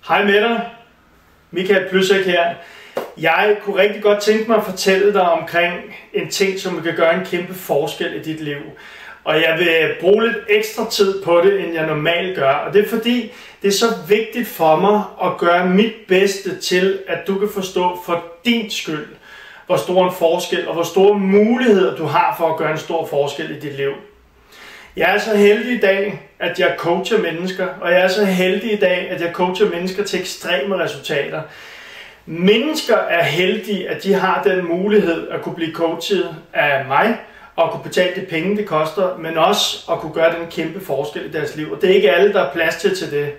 Hej med dig, Michael Plysek her. Jeg kunne rigtig godt tænke mig at fortælle dig omkring en ting, som kan gøre en kæmpe forskel i dit liv. Og jeg vil bruge lidt ekstra tid på det, end jeg normalt gør. Og det er fordi, det er så vigtigt for mig at gøre mit bedste til, at du kan forstå for din skyld, hvor stor en forskel og hvor store muligheder du har for at gøre en stor forskel i dit liv. Jeg er så heldig i dag, at jeg coacher mennesker, og jeg er så heldig i dag, at jeg coacher mennesker til ekstreme resultater. Mennesker er heldige, at de har den mulighed at kunne blive coachet af mig, og kunne betale de penge, det koster, men også at kunne gøre den kæmpe forskel i deres liv. Og det er ikke alle, der er plads til det.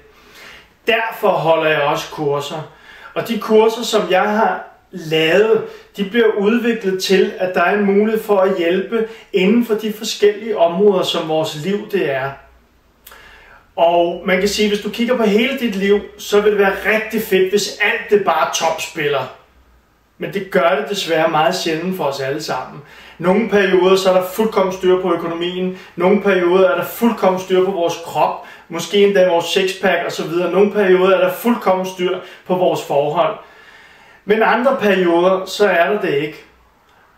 Derfor holder jeg også kurser. Og de kurser, som jeg har lavet, de bliver udviklet til, at der er en mulighed for at hjælpe inden for de forskellige områder, som vores liv det er. Og man kan sige, hvis du kigger på hele dit liv, så vil det være rigtig fedt, hvis alt det bare topspiller. Men det gør det desværre meget sjældent for os alle sammen. Nogle perioder så er der fuldkommen styr på økonomien. Nogle perioder er der fuldkommen styr på vores krop. Måske endda vores sixpack osv. Nogle perioder er der fuldkommen styr på vores forhold. Men andre perioder, så er der det ikke.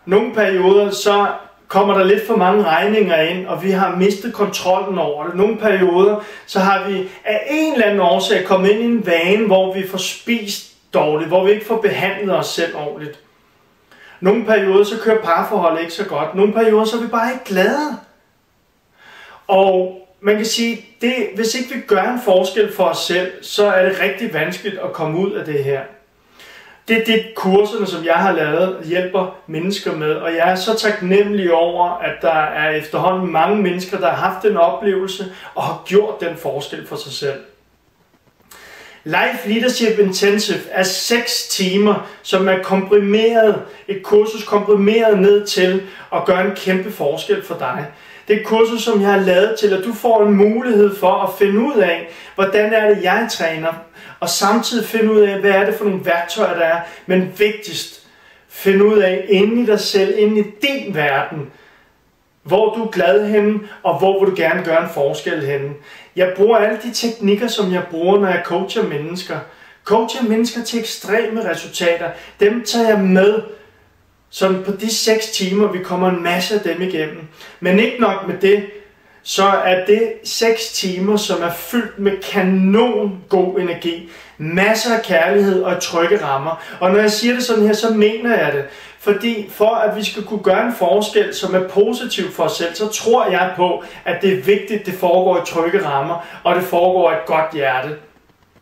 Nogle perioder, så kommer der lidt for mange regninger ind, og vi har mistet kontrollen over det. Nogle perioder, så har vi af en eller anden årsag kommet ind i en vane, hvor vi får spist dårligt, hvor vi ikke får behandlet os selv ordentligt. Nogle perioder, så kører parforholdet ikke så godt. Nogle perioder, så er vi bare ikke glade. Og man kan sige, hvis ikke vi gør en forskel for os selv, så er det rigtig vanskeligt at komme ud af det her. Det er det kurserne, som jeg har lavet, hjælper mennesker med. Og jeg er så taknemmelig over, at der er efterhånden mange mennesker, der har haft den oplevelse og har gjort den forskel for sig selv. Life Leadership Intensive er 6 timer, som er komprimeret, et kursus komprimeret ned til at gøre en kæmpe forskel for dig. Det er et kursus, som jeg har lavet til, at du får en mulighed for at finde ud af, hvordan er det, jeg træner, og samtidig finde ud af, hvad er det for nogle værktøjer, der er, men vigtigst, finde ud af inde i dig selv, inde i din verden, hvor du er glad henne, og hvor vil du gerne gøre en forskel henne. Jeg bruger alle de teknikker, som jeg bruger, når jeg coacher mennesker. Coacher mennesker til ekstreme resultater. Dem tager jeg med, sådan på de 6 timer, vi kommer en masse af dem igennem. Men ikke nok med det, så er det 6 timer, som er fyldt med kanon god energi. Masser af kærlighed og trygge rammer. Og når jeg siger det sådan her, så mener jeg det. Fordi for at vi skal kunne gøre en forskel, som er positiv for os selv, så tror jeg på, at det er vigtigt, at det foregår i trygge rammer, og det foregår i et godt hjerte.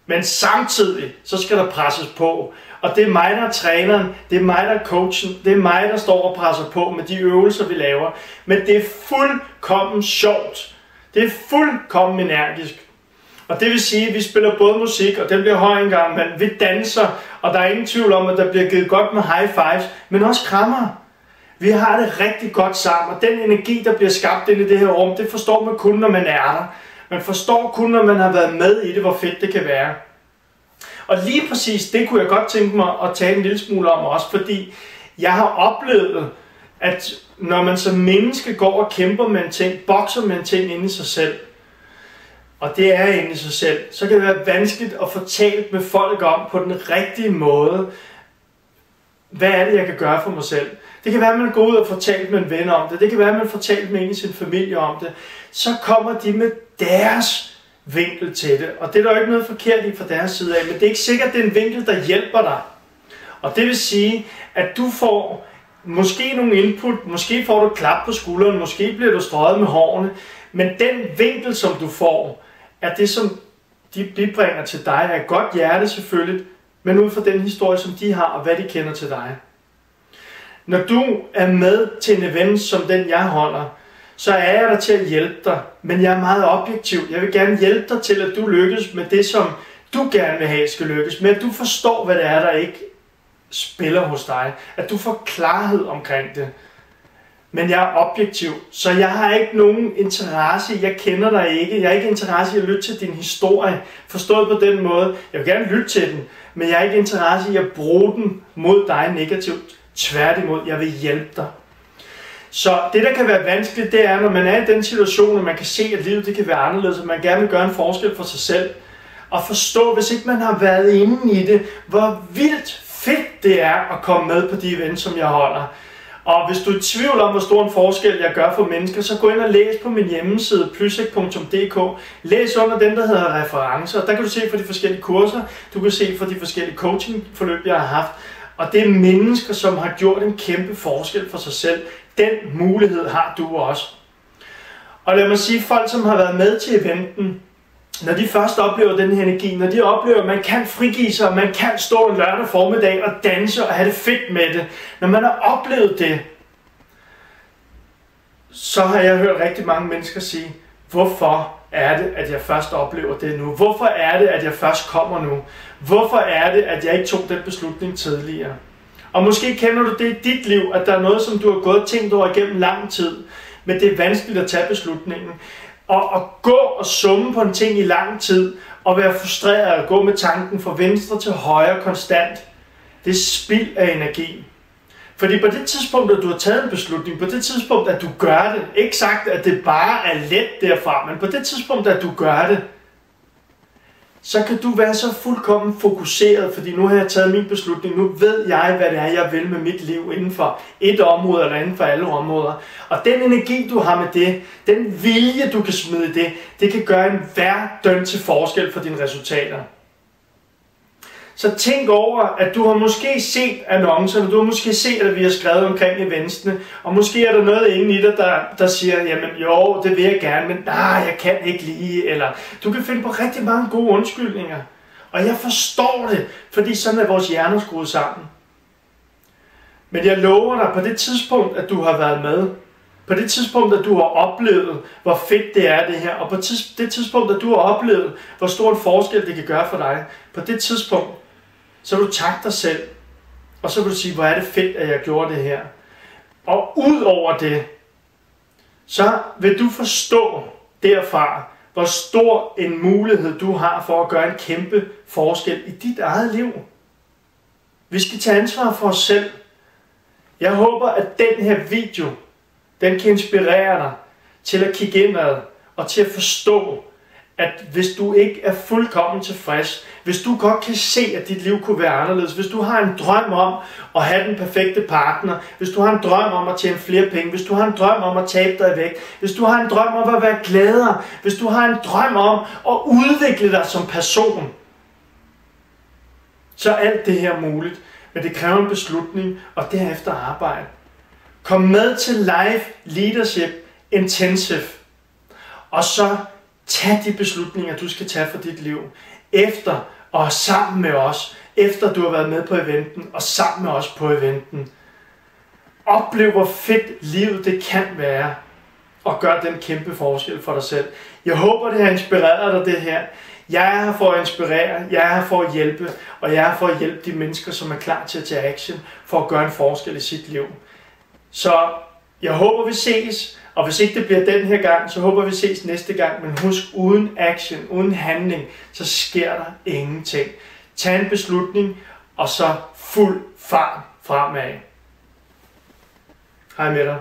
Men samtidig, så skal der presses på. Og det er mig, der er træneren, det er mig, der er coachen, det er mig, der står og presser på med de øvelser, vi laver. Men det er fuldkommen sjovt. Det er fuldkommen energisk. Og det vil sige, at vi spiller både musik, og den bliver høj engang, men vi danser, og der er ingen tvivl om, at der bliver givet godt med high fives, men også krammer. Vi har det rigtig godt sammen, og den energi, der bliver skabt inde i det her rum, det forstår man kun, når man er der. Man forstår kun, når man har været med i det, hvor fedt det kan være. Og lige præcis det kunne jeg godt tænke mig at tale en lille smule om også, fordi jeg har oplevet, at når man som menneske går og kæmper med en ting, bokser med en ting inde i sig selv, og det er inde i sig selv, så kan det være vanskeligt at få talt med folk om på den rigtige måde, hvad er det, jeg kan gøre for mig selv. Det kan være, at man går ud og får talt med en ven om det, det kan være, at man får talt med en i sin familie om det, så kommer de med deres vinkel til det, og det er der jo ikke noget forkert i fra deres side af, men det er ikke sikkert, at det er en vinkel, der hjælper dig. Og det vil sige, at du får måske nogle input, måske får du klap på skulderen, måske bliver du strøget med hårene, men den vinkel, som du får, er det, som de bibringer til dig, er et godt hjerte selvfølgelig, men ud fra den historie, som de har, og hvad de kender til dig. Når du er med til en event, som den jeg holder, så er jeg der til at hjælpe dig, men jeg er meget objektiv. Jeg vil gerne hjælpe dig til, at du lykkes med det, som du gerne vil have skal lykkes, men at du forstår, hvad det er, der ikke spiller hos dig. At du får klarhed omkring det. Men jeg er objektiv, så jeg har ikke nogen interesse, jeg kender dig ikke, jeg har ikke interesse i at lytte til din historie, forstået på den måde, jeg vil gerne lytte til den, men jeg har ikke interesse i at bruge den mod dig negativt, tværtimod, jeg vil hjælpe dig. Så det, der kan være vanskeligt, det er, når man er i den situation, at man kan se, at livet det kan være anderledes, og man gerne vil gøre en forskel for sig selv, og forstå, hvis ikke man har været inde i det, hvor vildt fedt det er at komme med på de events, som jeg holder. Og hvis du er i tvivl om, hvor stor en forskel jeg gør for mennesker, så gå ind og læs på min hjemmeside, plysek.dk. Læs under den, der hedder referencer. Der kan du se for de forskellige kurser, du kan se for de forskellige coachingforløb, jeg har haft. Og det er mennesker, som har gjort en kæmpe forskel for sig selv. Den mulighed har du også. Og lad mig sige, folk, som har været med til eventen, når de først oplever den her energi, når de oplever, at man kan frigive sig, og man kan stå en lørdag formiddag og danse og have det fedt med det. Når man har oplevet det, så har jeg hørt rigtig mange mennesker sige, hvorfor er det, at jeg først oplever det nu? Hvorfor er det, at jeg først kommer nu? Hvorfor er det, at jeg ikke tog den beslutning tidligere? Og måske kender du det i dit liv, at der er noget, som du har gået og tænkt over igennem lang tid, men det er vanskeligt at tage beslutningen. Og at gå og summe på en ting i lang tid, og være frustreret og gå med tanken fra venstre til højre konstant, det er spild af energi. Fordi på det tidspunkt, at du har taget en beslutning, på det tidspunkt, at du gør det, ikke sagt, at det bare er let derfra, men på det tidspunkt, at du gør det, så kan du være så fuldkommen fokuseret, fordi nu har jeg taget min beslutning, nu ved jeg, hvad det er, jeg vil med mit liv inden for et område eller inden for alle områder. Og den energi, du har med det, den vilje, du kan smide i det, det kan gøre en verden til forskel for dine resultater. Så tænk over, at du har måske set annoncerne, du har måske set, at vi har skrevet omkring eventsene, og måske er der noget inde i dig, der siger, jamen jo, det vil jeg gerne, men nej, jeg kan ikke lige, eller du kan finde på rigtig mange gode undskyldninger. Og jeg forstår det, fordi sådan er vores hjerner skruet sammen. Men jeg lover dig, på det tidspunkt, at du har været med, på det tidspunkt, at du har oplevet, hvor fedt det er det her, og på det tidspunkt, at du har oplevet, hvor stor en forskel det kan gøre for dig, på det tidspunkt, så vil du takke dig selv, og så vil du sige, hvor er det fedt, at jeg gjorde det her. Og ud over det, så vil du forstå derfra, hvor stor en mulighed du har for at gøre en kæmpe forskel i dit eget liv. Vi skal tage ansvar for os selv. Jeg håber, at den her video, den kan inspirere dig til at kigge indad og til at forstå, at hvis du ikke er fuldkommen tilfreds, hvis du godt kan se, at dit liv kunne være anderledes, hvis du har en drøm om at have den perfekte partner, hvis du har en drøm om at tjene flere penge, hvis du har en drøm om at tabe dig væk, hvis du har en drøm om at være gladere, hvis du har en drøm om at udvikle dig som person, så er alt det her muligt. Men det kræver en beslutning og derefter arbejde. Kom med til Live Leadership Intensive, og så tag de beslutninger, du skal tage for dit liv, efter og sammen med os, efter du har været med på eventen, og sammen med os på eventen. Oplev, hvor fedt livet det kan være, og gør den kæmpe forskel for dig selv. Jeg håber, det har inspireret dig det her. Jeg er her for at inspirere, jeg er her for at hjælpe, og jeg er her for at hjælpe de mennesker, som er klar til at tage action, for at gøre en forskel i sit liv. Så jeg håber, vi ses, og hvis ikke det bliver den her gang, så håber vi ses næste gang. Men husk, uden action, uden handling, så sker der ingenting. Tag en beslutning, og så fuld fart fremad. Hej med dig.